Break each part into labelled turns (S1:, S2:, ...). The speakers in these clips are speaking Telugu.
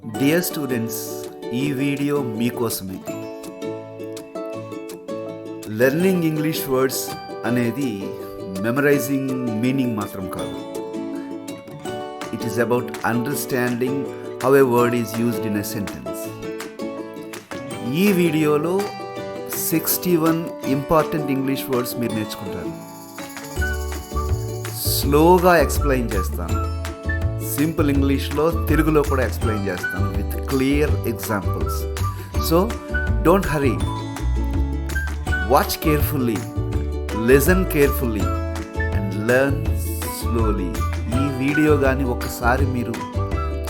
S1: డియర్ స్టూడెంట్స్, ఈ వీడియో మీకోసమే. లెర్నింగ్ ఇంగ్లీష్ వర్డ్స్ అనేది మెమరైజింగ్ మీనింగ్ మాత్రం కాదు. It is about understanding how a word is used in a sentence. ఈ వీడియోలో 61 ఇంపార్టెంట్ ఇంగ్లీష్ వర్డ్స్ మీరు నేర్చుకుంటారు. స్లోగా ఎక్స్ప్లెయిన్ చేస్తాను. సింపుల్ ఇంగ్లీష్లో, తెలుగులో కూడా ఎక్స్ప్లెయిన్ చేస్తాను with clear examples. So don't hurry, watch carefully, listen carefully and learn slowly. ఈ వీడియో కానీ ఒకసారి మీరు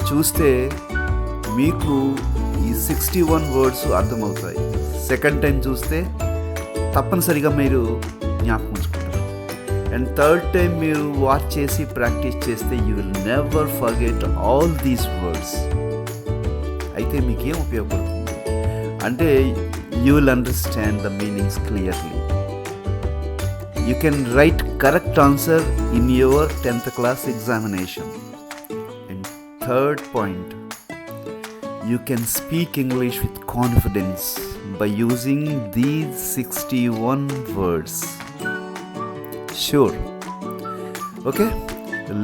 S1: చూస్తే మీకు ఈ 61 వర్డ్స్ అర్థమవుతాయి. సెకండ్ టైం చూస్తే తప్పనిసరిగా మీరు జ్ఞాపకం ఉంచుకుంటారు. అండ్ థర్డ్ టైం మీరు వాచ్ చేసి ప్రాక్టీస్ చేస్తే you will never forget all these words. అయితే మీకేం ఉపయోగపడుతుంది అంటే you will understand the meanings clearly. You can write correct answer in your 10th class examination. And third point, you can speak English with confidence by using these 61 words. Sure. Okay,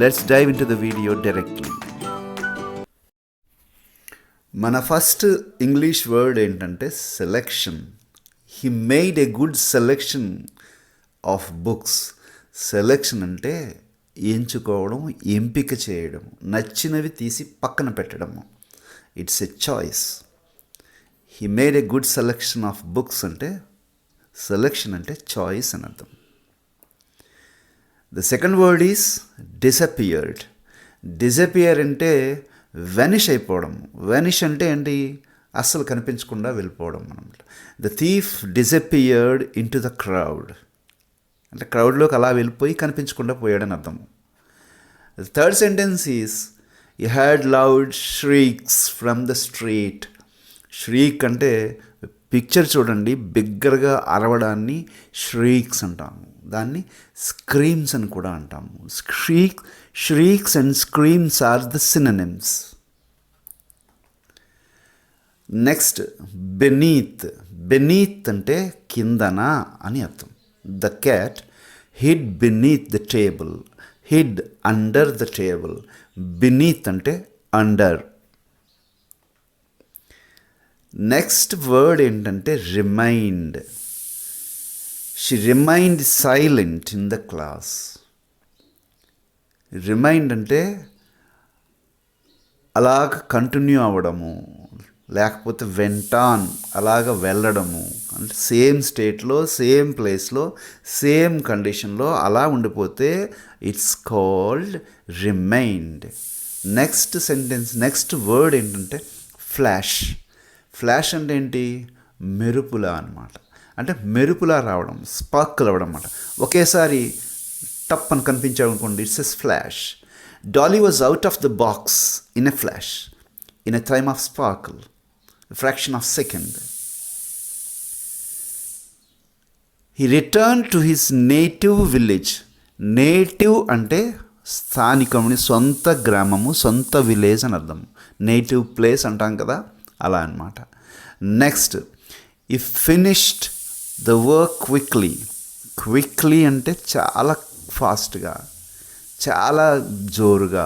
S1: let's dive into the video directly. మన ఫస్ట్ ఇంగ్లీష్ వర్డ్ ఏంటంటే selection. He made a good selection of books. Selection అంటే ఎంచుకోవడం, ఎంపిక చేయడం, నచ్చినవి తీసి పక్కన పెట్టడము. It's a choice. He made a good selection of books అంటే సెలెక్షన్ అంటే చాయిస్ అని అర్థం. The second word is disappeared. Disappear అంటే వెనిష్ అయిపోవడం. వెనిష్ అంటే ఏంటి? అస్సలు కనిపించకుండా వెళ్ళిపోవడం అనమాట. The thief disappeared into the crowd అంటే క్రౌడ్లోకి అలా వెళ్ళిపోయి కనిపించకుండా పోయాడని అర్థం. The third sentence is you had loud shrieks from the street. Shriek అంటే పిక్చర్ చూడండి, బిగ్గరగా అరవడాన్ని ష్రీక్స్ అంటాము. దాన్ని స్క్రీమ్స్ అని కూడా అంటాము. Shrieks and screams are the synonyms. Next beneath. Beneath అంటే కిందన అని అర్థం. The cat hid beneath the table. Hid under the table. Beneath అంటే అండర్. నెక్స్ట్ వర్డ్ ఏంటంటే remained. She remained silent in the class. Remained అంటే అలాగ కంటిన్యూ అవ్వడము, లేకపోతే వెంటాన్ అలాగ వెళ్ళడము. అంటే సేమ్ స్టేట్లో, సేమ్ ప్లేస్లో, సేమ్ కండిషన్లో అలా ఉండిపోతే it's called remind. Next sentence, next word ఏంటంటే ఫ్లాష్. ఫ్లాష్ అంటే ఏంటి? మెరుపులా అన్నమాట. అంటే మెరుపులా రావడం, స్పార్కిల్ అవ్వడం అన్నమాట. ఒకేసారి టప్ అని కనిపించాడు అనుకోండి, it's a flash. Dolly was out of the box in a flash, in a time of sparkle, fraction of second. He return to his native village. Native అంటే స్థానికముని, సొంత గ్రామము, సొంత విలేజ్ అని అర్థం. నేటివ్ ప్లేస్ అంటాం కదా, అలా అన్నమాట. నెక్స్ట్, ఈ finished the work quickly. Quickly అంటే చాలా ఫాస్ట్గా, చాలా జోరుగా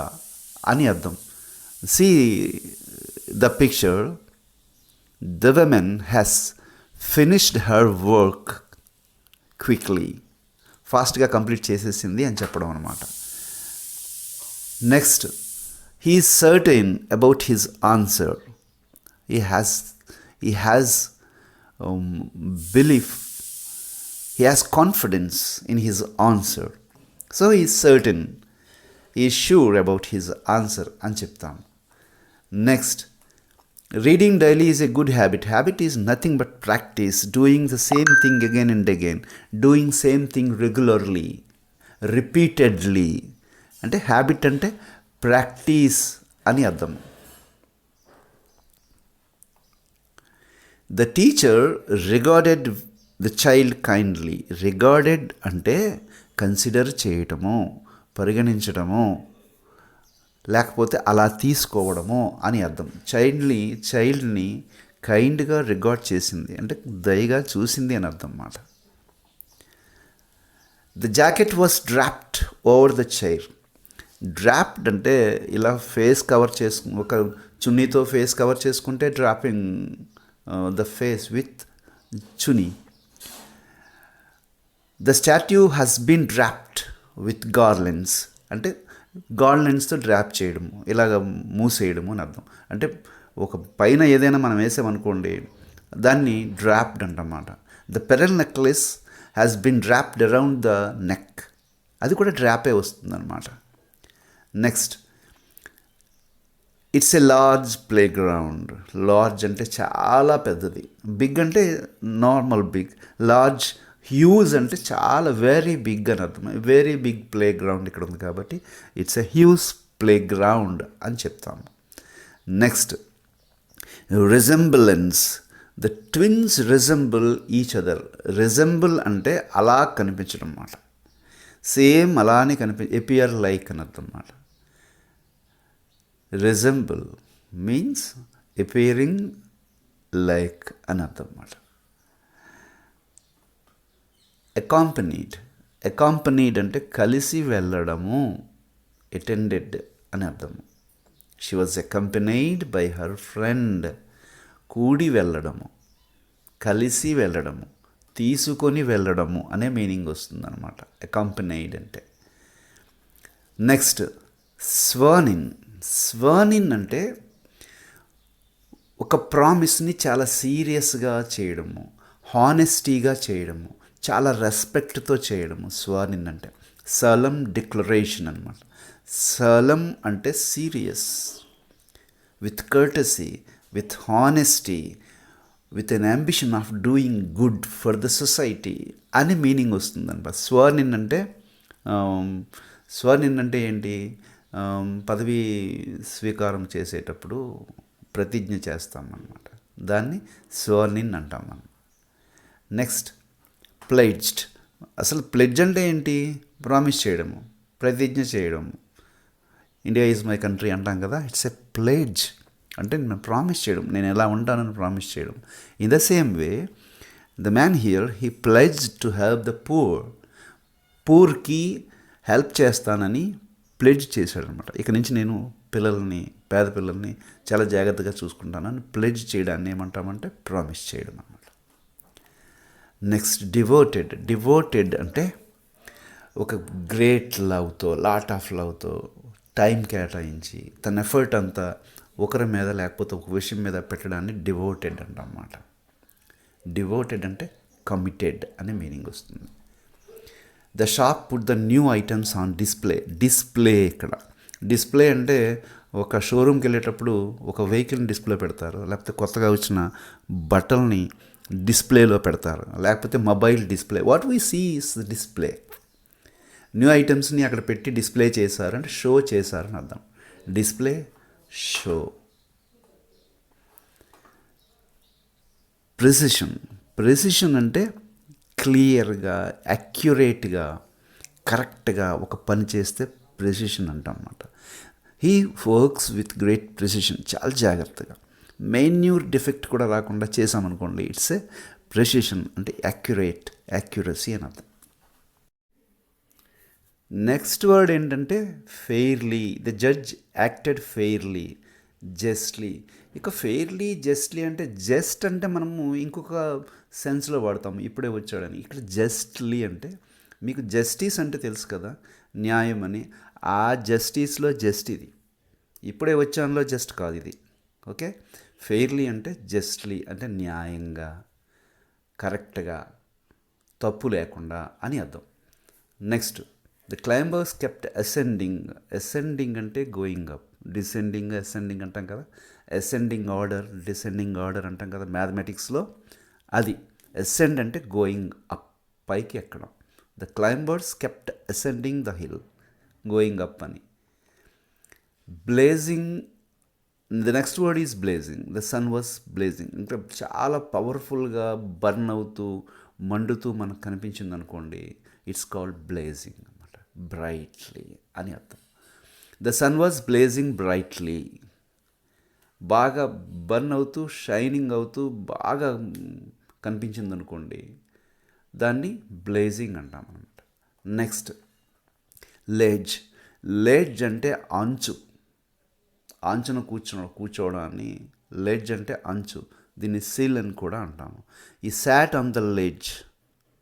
S1: అని అర్థం. See the picture, the women has finished her work quickly. ఫాస్ట్గా కంప్లీట్ చేసేసింది అని చెప్పడం అనమాట. Next, he is certain about his answer. He has belief, he has confidence in his answer. So he is certain, he is sure about his answer అని చెప్తాం. Next, reading daily is a good habit. Habit is nothing but practice, doing the same thing again and again, doing same thing regularly, repeatedly. అంటే హ్యాబిట్ అంటే ప్రాక్టీస్ అని అర్థం. The teacher regarded the child kindly. Regarded అంటే కన్సిడర్ చేయటము, పరిగణించటము. లేకపోతే అలా తీసుకోవడము అని అర్థం. చైల్డ్ని కైండ్గా రిగార్డ్ చేసింది అంటే దయగా చూసింది అని అర్థం అన్నమాట. The jacket was dropped over the chair. Dropped అంటే ఇలా ఫేస్ కవర్ ఒక చున్నీతో ఫేస్ కవర్ చేసుకుంటే dropping the face with chunni. The statue has been dropped with garlands అంటే గార్లెండ్స్తో డ్రాప్ చేయడము, ఇలాగ మూసేయడము అని అర్థం. అంటే ఒక పైన ఏదైనా మనం వేసామనుకోండి దాన్ని డ్రాప్డ్ అంటమాట. The pearl necklace has been draped around the neck, అది కూడా డ్రాపే వస్తుందన్నమాట. Next, it's a large playground. Large అంటే చాలా పెద్దది, బిగ్ అంటే నార్మల్ బిగ్, లార్జ్ హ్యూజ్ అంటే చాలా వెరీ బిగ్ అని అర్థం. వెరీ బిగ్ ప్లే గ్రౌండ్ ఇక్కడ ఉంది కాబట్టి it's a huge play ground అని చెప్తాము. Next, resemblance. The twins resemble each other. Resemble అంటే అలా కనిపించడం అన్నమాట, సేమ్ అలానే ఎపియర్ లైక్ అని అర్థం అన్నమాట. రిజెంబుల్ మీన్స్ ఎపియరింగ్ లైక్ అని అర్థం అన్నమాట. అకాంపనీడ్ అంటే కలిసి వెళ్ళడము, అటెండెడ్ అని అర్థము. She was accompanied by her friend. కూడి వెళ్ళడము, కలిసి వెళ్ళడము, తీసుకొని వెళ్ళడము అనే మీనింగ్ వస్తుందన్నమాట అకంపెనైడ్ అంటే. నెక్స్ట్, స్వర్నిన్ అంటే ఒక ప్రామిస్ని చాలా సీరియస్గా చేయడము, హానెస్టీగా చేయడము, చాలా రెస్పెక్ట్తో చేయడము స్వర్నిన్ అంటే. సలం డిక్లరేషన్ అనమాట. సలం అంటే serious, with courtesy, with honesty, with an ambition of doing good for the society అని మీనింగ్ వస్తుందన్నమాట. స్వర్నిన్ అంటే ఏంటి? పదవి స్వీకారం చేసేటప్పుడు ప్రతిజ్ఞ చేస్తామన్నమాట, దాన్ని స్వర్నిన్ అంటాం మనం. Next, pledged. అసలు ప్లెడ్జ్ అంటే ఏంటి? ప్రామిస్ చేయడము, ప్రతిజ్ఞ చేయడము. ఇండియా ఈజ్ మై కంట్రీ అంటాం కదా, ఇట్స్ ఎ ప్లెడ్జ్ అంటే నేను ప్రామిస్ చేయడం, నేను ఎలా ఉంటానని ప్రామిస్ చేయడం. In the same way the man here he pledge to help the పూర్కి హెల్ప్ చేస్తానని ప్లెడ్జ్ చేశాడనమాట. ఇక నుంచి నేను పేద పిల్లల్ని చాలా జాగ్రత్తగా చూసుకుంటానని ప్లెడ్జ్ చేయడాన్ని ఏమంటామంటే ప్రామిస్ చేయడం అన్నమాట. నెక్స్ట్, డివోటెడ్ అంటే ఒక గ్రేట్ లవ్తో, లాట్ ఆఫ్ లవ్తో టైం కేటాయించి తన ఎఫర్ట్ అంతా ఒకరి మీద లేకపోతే ఒక విషయం మీద పెట్టడాన్ని డివోటెడ్ అంటన్నమాట. డివోటెడ్ అంటే కమిటెడ్ అనే మీనింగ్ వస్తుంది. The shop put the new items on display. ఇక్కడ డిస్ప్లే అంటే ఒక షోరూమ్కి వెళ్ళేటప్పుడు ఒక వెహికల్ని డిస్ప్లే పెడతారు, లేకపోతే కొత్తగా వచ్చిన బట్టల్ని డిస్ప్లేలో పెడతారు, లేకపోతే mobile display. What we see is display. New ఐటమ్స్ని అక్కడ పెట్టి డిస్ప్లే చేశారు అంటే షో చేశారని అర్థం. Display, show. ప్రెసిషన్ అంటే క్లియర్గా, అక్యురేట్గా, కరెక్ట్గా ఒక పని చేస్తే ప్రెసిషన్ అంటాం అన్నమాట. He works with great precision, చాలా జాగ్రత్తగా. మైన్యూర్ డిఫెక్ట్ కూడా రాకుండా చేసామనుకోండి, ఇట్స్ ఏ ప్రెసిషన్ అంటే యాక్యురసీ అని అర్థం. నెక్స్ట్ వర్డ్ ఏంటంటే fairly. The judge acted fairly, justly. ఇక ఫెయిర్లీ, జస్ట్లీ అంటే జస్ట్ అంటే మనము ఇంకొక సెన్స్లో వాడతాము, ఇప్పుడే వచ్చాడని. ఇక్కడ జస్ట్లీ అంటే మీకు జస్టిస్ అంటే తెలుసు కదా, న్యాయం అని. ఆ జస్టిస్లో జస్ట్ ఇది, ఇప్పుడే వచ్చానులో జస్ట్ కాదు ఇది. ఓకే, ఫెయిర్లీ అంటే జస్ట్లీ అంటే న్యాయంగా, కరెక్ట్గా, తప్పు లేకుండా అని అర్థం. Next, the climbers kept ascending అంటే గోయింగ్ అప్, అసెండింగ్ అంటాం కదా, అసెండింగ్ ఆర్డర్ అంటాం కదా మ్యాథమెటిక్స్లో, అది. అసెండ్ అంటే గోయింగ్ అప్, పైకి ఎక్కడం. The climbers kept ascending the hill, going up అని. Blazing, the next word is blazing. The sun was blazing. ఇంకా చాలా పవర్ఫుల్గా బర్న్ అవుతూ మండుతూ మనకు కనిపించింది అనుకోండి, ఇట్స్ కాల్డ్ బ్లేజింగ్ అనమాట, బ్రైట్లీ అని అర్థం. The sun was blazing brightly. బాగా బర్న్ అవుతూ షైనింగ్ అవుతూ బాగా కనిపించింది అనుకోండి, దాన్ని బ్లేజింగ్ అంటాం అనమాట. నెక్స్ట్ లేడ్జ్. లేడ్జ్ అంటే అంచు, అంచున కూర్చోవడాన్ని లెడ్జ్ అంటే అంచు. దీన్ని సిల్ అని కూడా అంటాము. ఈ sat on the ledge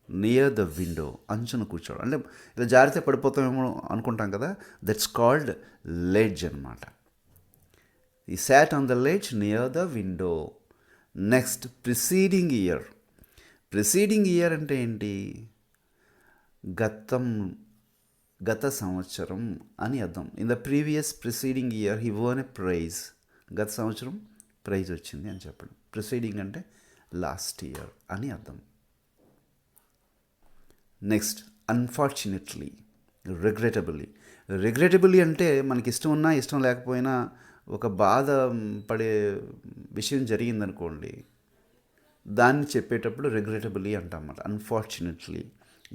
S1: near the window, అంచున కూర్చోవడం అంటే ఇలా జారితే పడిపోతామేమో అనుకుంటాం కదా, దట్స్ కాల్డ్ లెడ్జ్ అనమాట. ఈ sat on the ledge near the window. Next preceding year. Preceding year అంటే ఏంటి? గత సంవత్సరం అని అర్థం. In the previous preceding year he వోన్ a prize. గత సంవత్సరం ప్రైజ్ వచ్చింది అని చెప్పడం. ప్రిసీడింగ్ అంటే లాస్ట్ ఇయర్ అని అర్థం. Next unfortunately, రిగ్రెటబుల్లీ. రిగ్రెటబుల్లీ అంటే మనకి ఇష్టం ఉన్నా ఇష్టం లేకపోయినా ఒక బాధ పడే విషయం జరిగిందనుకోండి, దాన్ని చెప్పేటప్పుడు రిగ్రెటబుల్లీ అంటాం అన్నమాట. Unfortunately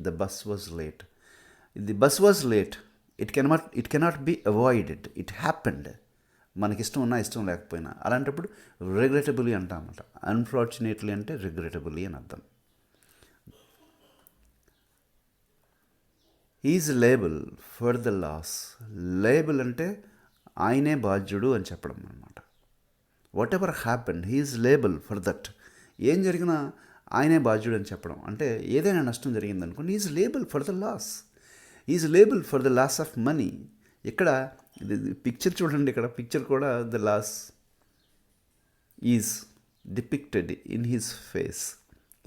S1: the bus was late. The bus was late, it cannot be avoided, it happened. మనకి ఇష్టం ఉన్నా ఇష్టం లేకపోయినా అలాంటప్పుడు రిగ్రెటబుల్లీ అంటామన్నమాట. అన్ఫార్చునేట్లీ అంటే రిగ్రెటబుల్లీ అని అర్థం. Is liable for the loss. Liable అంటే ఆయనే బాధ్యుడు అని చెప్పడం అనమాట. Whatever happened he is liable for that. ఏం జరిగినా ఆయనే బాధ్యుడు అని చెప్పడం అంటే ఏదైనా నష్టం జరిగిందనుకోండి, is liable for the loss. Is liable for the loss of money. ఇక్కడ పిక్చర్ చూడండి, ఇక్కడ పిక్చర్ కూడా the loss is depicted in his face.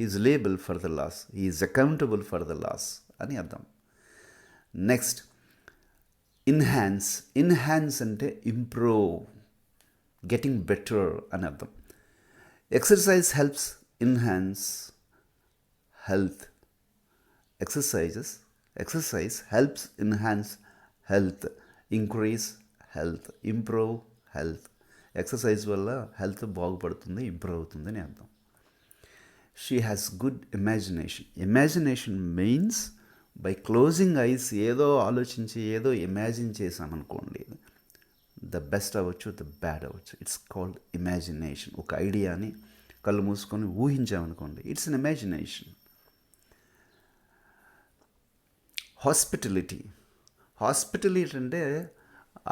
S1: Is liable for the loss, is accountable for the loss అని అర్థం. Next enhance. ఇన్హాన్స్ అంటే ఇంప్రూవ్, గెటింగ్ బెటర్ అని అర్థం. Exercise helps enhance health. Exercise helps enhance health, increase health, improve health. Exercise వల్ల హెల్త్ బాగుపడుతుంది, ఇంప్రూవ్ అవుతుంది అని అర్థం. She has good imagination. Imagination means by closing eyes ఏదో ఆలోచించి ఏదో ఇమాజిన్ చేసామనుకోండి, ద బెస్ట్ అవ్వచ్చు, ద బ్యాడ్ అవ్వచ్చు. It's called imagination. ఒక ఐడియాని కళ్ళు మూసుకొని ఊహించామనుకోండి, it's an imagination. Hospitality. Hospitality అంటే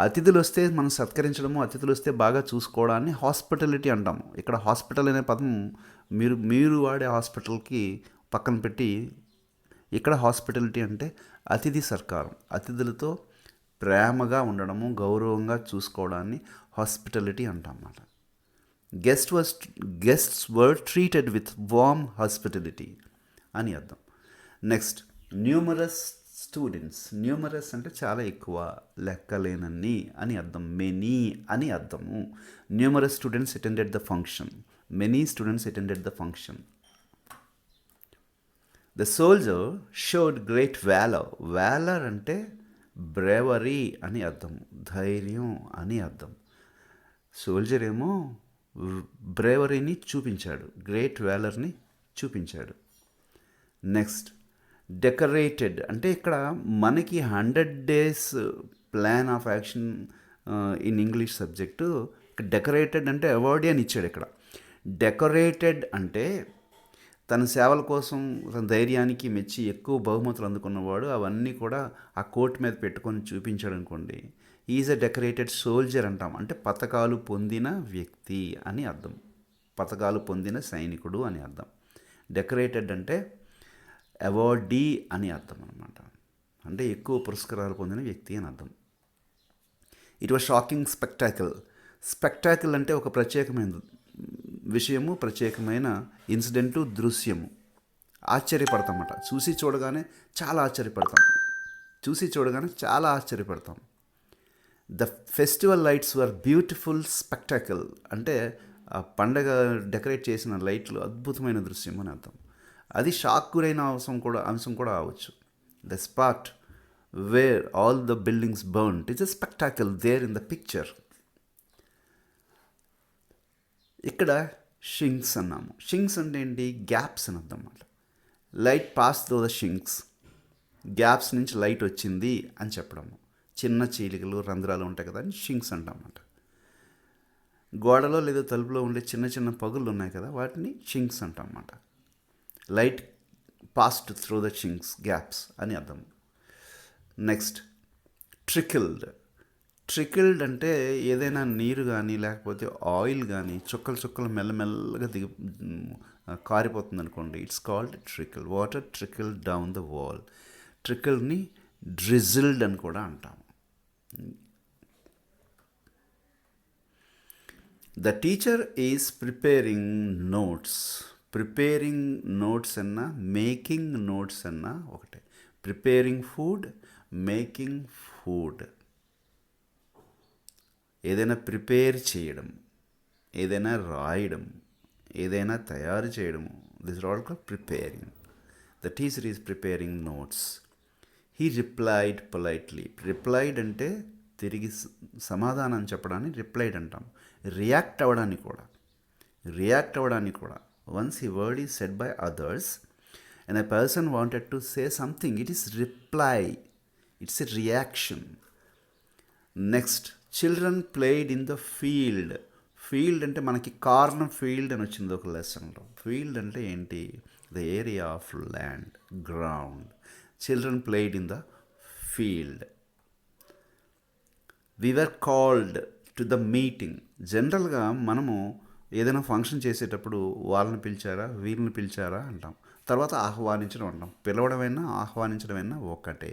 S1: అతిథులు వస్తే మనం సత్కరించడము, అతిథులు వస్తే బాగా చూసుకోవడాన్ని హాస్పిటాలిటీ అంటాము. ఇక్కడ హాస్పిటల్ అనే పదం మీరు వాడే హాస్పిటల్కి పక్కన పెట్టి, ఇక్కడ హాస్పిటాలిటీ అంటే అతిథి సత్కారం, అతిథులతో ప్రేమగా ఉండడము, గౌరవంగా చూసుకోవడాన్ని హాస్పిటాలిటీ అంటాం అన్నమాట. Guests were treated with warm hospitality అని అర్థం. Next numerous students. న్యూమరస్ అంటే చాలా ఎక్కువ, లెక్కలేనన్ని అని అర్థం. మెనీ అని అర్థము. Numerous students attended the function. Many students attended the function. The soldier showed great valour. Valour అంటే బ్రేవరీ అని అర్థం, ధైర్యం అని అర్థం. సోల్జర్ ఏమో బ్రేవరీని చూపించాడు, గ్రేట్ వ్యాలర్ని చూపించాడు. నెక్స్ట్ డెకరేటెడ్ అంటే ఇక్కడ మనకి 100 days plan of action in English subject. Decorated అంటే అవార్డు అని ఇచ్చాడు ఇక్కడ. డెకరేటెడ్ అంటే తన సేవల కోసం, తన ధైర్యానికి మెచ్చి ఎక్కువ బహుమతులు అందుకున్నవాడు. అవన్నీ కూడా ఆ కోట్ మీద పెట్టుకొని చూపించాడు అనుకోండి, ఈజ్ ఎ డెకరేటెడ్ సోల్జర్ అంటాం. అంటే పతకాలు పొందిన వ్యక్తి అని అర్థం, పతకాలు పొందిన సైనికుడు అని అర్థం. డెకరేటెడ్ అంటే అవార్డీ అని అర్థం అనమాట. అంటే ఎక్కువ పురస్కారాలు పొందిన వ్యక్తి అని అర్థం. It was shocking spectacle. Spectacle అంటే ఒక ప్రత్యేకమైన విషయము, ప్రత్యేకమైన ఇన్సిడెంటు, దృశ్యము. ఆశ్చర్యపడతామన్నమాట. చూసి చూడగానే చాలా ఆశ్చర్యపడతాం. The festival lights were beautiful spectacle అంటే ఆ పండగ డెకరేట్ చేసిన లైట్లు అద్భుతమైన దృశ్యం అని అర్థం. అది షాక్ గురైన అంశం కూడా అవ్వచ్చు. The spot where all the buildings burned it's a spectacle there in the picture. ఇక్కడ షింక్స్ అన్నాము. షింక్స్ అంటే ఏంటి? గ్యాప్స్ అని అర్థం అన్నమాట. Light pass through the chinks, gaps నుంచి లైట్ వచ్చింది అని చెప్పడము. చిన్న చీలికలు రంధ్రాలు ఉంటాయి కదా అని షింక్స్ అంటాం అన్నమాట. గోడలో లేదా తలుపులో ఉండే చిన్న చిన్న పగుళ్ళు ఉన్నాయి కదా వాటిని షింక్స్ అంటాం అన్నమాట. Light passed through the chinks gaps అని అర్థం. నెక్స్ట్ ట్రికిల్డ్ అంటే ఏదైనా నీరు కానీ లేకపోతే ఆయిల్ కానీ చుక్కలు మెల్లమెల్లగా కారిపోతుంది అనుకోండి, it's called trickle. Water trickle down the wall. ట్రికిల్ని డ్రిజిల్డ్ అని కూడా అంటాము. The teacher is preparing notes అన్నా మేకింగ్ నోట్స్ అన్నా ఒకటే. Preparing food, making food. ఏదైనా ప్రిపేర్ చేయడం, ఏదైనా రాయడం, ఏదైనా తయారు చేయడము, this is all called preparing. The teacher is preparing notes. He replied politely. Replied అంటే తిరిగి సమాధానం చెప్పడాన్ని రిప్లైడ్ అంటాం. రియాక్ట్ అవ్వడానికి కూడా వన్స్ ఈ word is said by others and a person wanted to say something, it is reply, it's a reaction. Next, children played in the field. Field అంటే మనకి కార్న్ ఫీల్డ్ అని వచ్చింది ఒక లెసన్లో. ఫీల్డ్ అంటే ఏంటి? The area of land, ground. Children played in the field. We were called to the meeting. జనరల్గా మనము ఏదైనా ఫంక్షన్ చేసేటప్పుడు వాళ్ళని పిలిచారా వీళ్ళని పిలిచారా అంటాం, తర్వాత ఆహ్వానించడం అంటాం. పిలవడమైనా ఆహ్వానించడమైనా ఒకటే.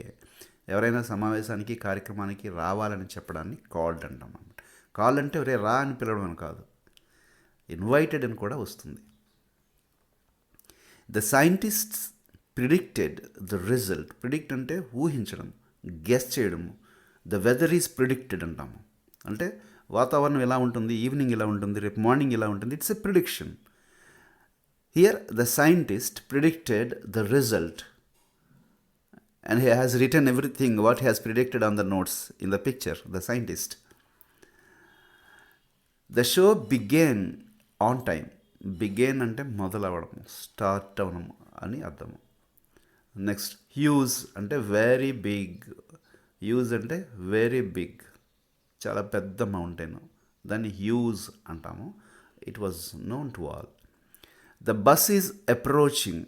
S1: ఎవరైనా సమావేశానికి కార్యక్రమానికి రావాలని చెప్పడాన్ని కాల్డ్ అంటాం అన్నమాట. కాల్ అంటే ఒరే రా అని పిలవడం అని కాదు, ఇన్వైటెడ్ అని కూడా వస్తుంది. The scientists predicted the result. Predict అంటే ఊహించడం, గెస్ చేయడం. ద వెదర్ ఈజ్ ప్రిడిక్టెడ్ అంటాము. అంటే వాతావరణం ఎలా ఉంటుంది, ఈవినింగ్ ఎలా ఉంటుంది, రేపు మార్నింగ్ ఎలా ఉంటుంది, it's a prediction. Here the scientist predicted the result and he has written everything what he has predicted on the notes in the picture, the scientist. The show began on time. Began అంటే మొదలవడం, స్టార్ట్ అవ్వడం అని అర్థము. నెక్స్ట్, హ్యూజ్ అంటే వెరీ బిగ్. హ్యూజ్ అంటే వెరీ బిగ్, చాలా పెద్ద మౌంటైన్, దాన్ని హ్యూజ్ అంటాము. It was known to all. The bus is approaching.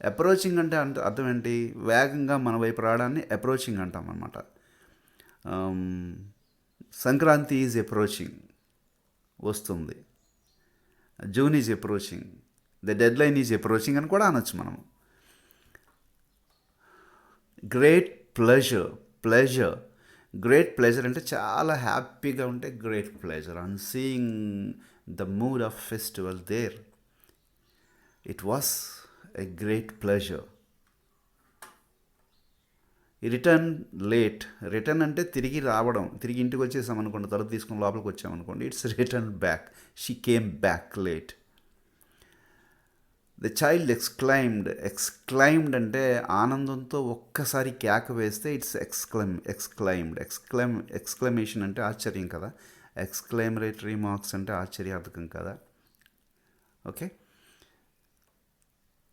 S1: Approaching అంటే అర్థం ఏంటి? వేగంగా మన వైపు రావడాన్ని అప్రోచింగ్ అంటాం అన్నమాట. సంక్రాంతి ఈజ్ అప్రోచింగ్, వస్తుంది. June is approaching, the dead line is approaching అని కూడా అనొచ్చు మనం. గ్రేట్ ప్లెజర్ అంటే చాలా హ్యాపీగా ఉంటే great pleasure. On seeing the mood of festival there, it was a great pleasure. Return late. Return అంటే తిరిగి రావడం, తిరిగి ఇంటికి వచ్చేసాం అనుకోండి, తలుపు తీసుకుని లోపలికి వచ్చామనుకోండి, it's return back. She came back late. The child exclaimed అంటే ఆనందంతో ఒక్కసారి కేక వేస్తే ఇట్స్ ఎక్స్క్లమేషన్ అంటే ఆశ్చర్యం కదా. ఎక్స్క్లమేటరీ మార్క్స్ అంటే ఆశ్చర్యార్థకం కదా. ఓకే.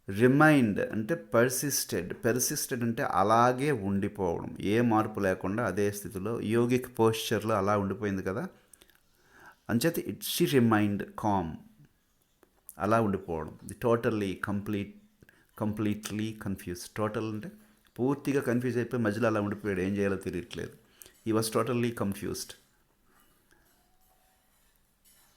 S1: రిమైండ్ అంటే పర్సిస్టెడ్ అంటే అలాగే ఉండిపోవడం, ఏ మార్పు లేకుండా అదే స్థితిలో యోగిక్ పోస్చర్లో అలా ఉండిపోయింది కదా. అంచేత షీ రిమైండ్ కామ్, అలా ఉండిపోవడం. Completely confuse. టోటల్ అంటే పూర్తిగా కన్ఫ్యూజ్ అయిపోయి మధ్యలో అలా ఉండిపోయాడు, ఏం చేయాలో తెలియట్లేదు. He was totally confused.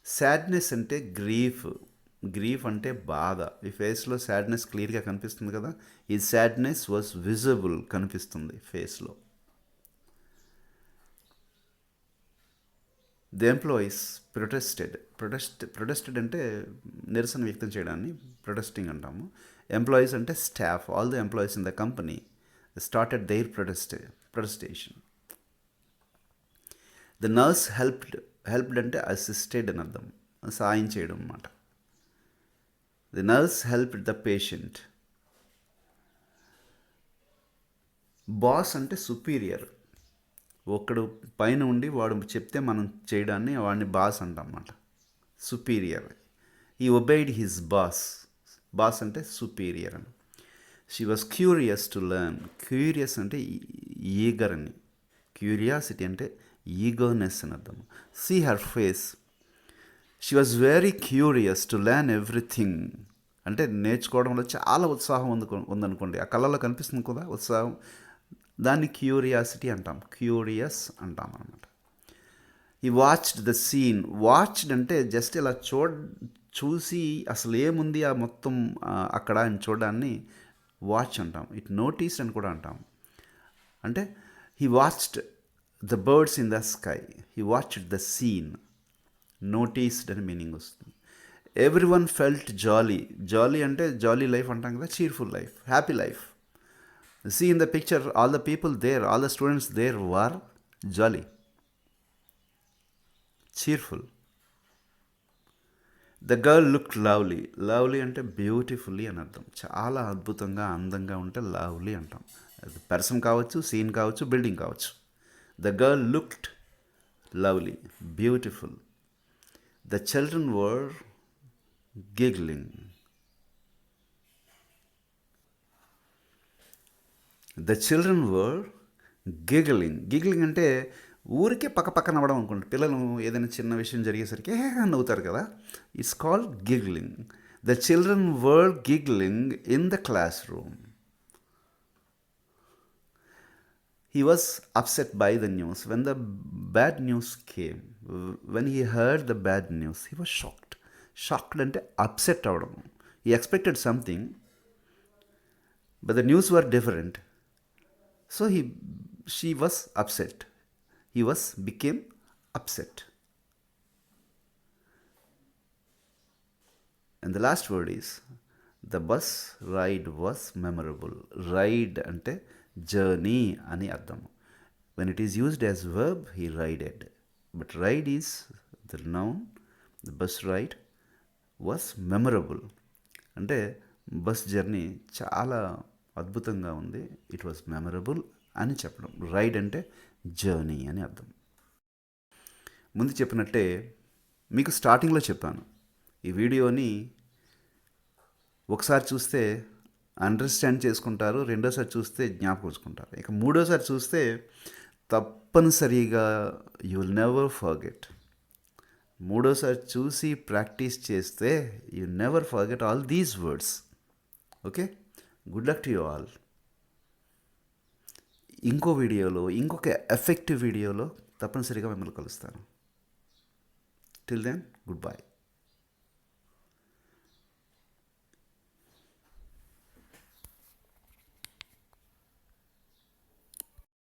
S1: Sadness అంటే గ్రీఫ్ అంటే బాధ. ఈ ఫేస్లో సాడ్నెస్ క్లియర్గా కనిపిస్తుంది కదా. ఈ సాడ్నెస్ వాజ్ విజిబుల్, కనిపిస్తుంది ఫేస్లో. ది ఎంప్లాయీస్ ప్రొటెస్టెడ్ అంటే నిరసన వ్యక్తం చేయడాన్ని ప్రొటెస్టింగ్ అంటాము. ఎంప్లాయీస్ అంటే staff. All the employees in the company started their protestation. The nurse helped అంటే అసిస్టెడ్ అని అర్థం, సాయం చేయడం అన్నమాట. The nurse helped the patient. Boss అంటే సుపీరియర్. ఒకడు పైన ఉండి వాడు చెప్తే మనం చేయడాన్ని వాడిని బాస్ అంటాం అన్నమాట. సుపీరియర్. ఈ ఒబేడ్ హిజ్ బాస్ అంటే సుపీరియర్ అని. She was curious to learn. Curious అంటే ఈగర్ అని. క్యూరియాసిటీ అంటే ఈగోనెస్ అని అర్థం. See her face, she was very curious to learn everything. అంటే నేర్చుకోవడంలో చాలా ఉత్సాహం ఉందనుకోండి, ఆ కళ్ళలో కనిపిస్తుంది కదా ఉత్సాహం, దాన్ని క్యూరియాసిటీ అంటాం, క్యూరియస్ అంటాం అనమాట. ఈ వాచ్డ్ ద సీన్, వాచ్డ్ అంటే జస్ట్ ఇలా చూసి అసలు ఏముంది ఆ మొత్తం అక్కడ అని చూడడాన్ని వాచ్ అంటాం. ఇట్ నోటీస్ అని కూడా అంటాం. అంటే he watched the birds in the sky, he watched the scene, noticed అని మీనింగ్ వస్తుంది. Everyone felt jolly, jolly అంటే జాలీ లైఫ్ అంటాం కదా, cheerful life, happy life. See in the picture, all the people there, all the students there were jolly, cheerful. The girl looked lovely. Lovely అంటే బ్యూటిఫుల్లీ అని అర్థం. చాలా అద్భుతంగా అందంగా ఉంటే లవ్లీ అంటాం. అది పర్సన్ కావచ్చు, సీన్ కావచ్చు, బిల్డింగ్ కావచ్చు. The girl looked lovely, beautiful. The children were giggling. The children were giggling. Giggling అంటే ఊరికే పక్క నవ్వడం అనుకోండి. పిల్లలు ఏదైనా చిన్న విషయం జరిగేసరికి నవ్వుతారు కదా, it's called giggling. The children were giggling in the class room. He was upset by the news. When the bad news came, when he heard the bad news, he was shocked. Shocked అంటే upset అవడం. He expected something, but the news were different. So she was upset. He became upset. And the last word is, the bus ride was memorable. Ride అంటే journey అని అర్థం. When it is used as verb, he rided. But ride is the noun. The bus ride was memorable. అంటే బస్ జర్నీ చాలా అద్భుతంగా ఉంది, ఇట్ వాజ్ మెమరబుల్ అని చెప్పడం. రైడ్ అంటే జర్నీ అని అర్థం. ముందు చెప్పినట్టే మీకు స్టార్టింగ్లో చెప్పాను, ఈ వీడియోని ఒకసారి చూస్తే అండర్స్టాండ్ చేసుకుంటారు, రెండోసారి చూస్తే జ్ఞాపకం ఉంచుకుంటారు, ఇక మూడోసారి చూస్తే తప్పనిసరిగా యూ విల్ నెవర్ ఫర్గెట్. మూడోసారి చూసి ప్రాక్టీస్ చేస్తే you never forget all these words. Okay, good luck to you all. ఇంకో వీడియోలో, ఇంకొక ఎఫెక్టివ్ వీడియోలో తప్పనిసరిగా మిమ్మల్ని కలుస్తాను. Till then, good bye.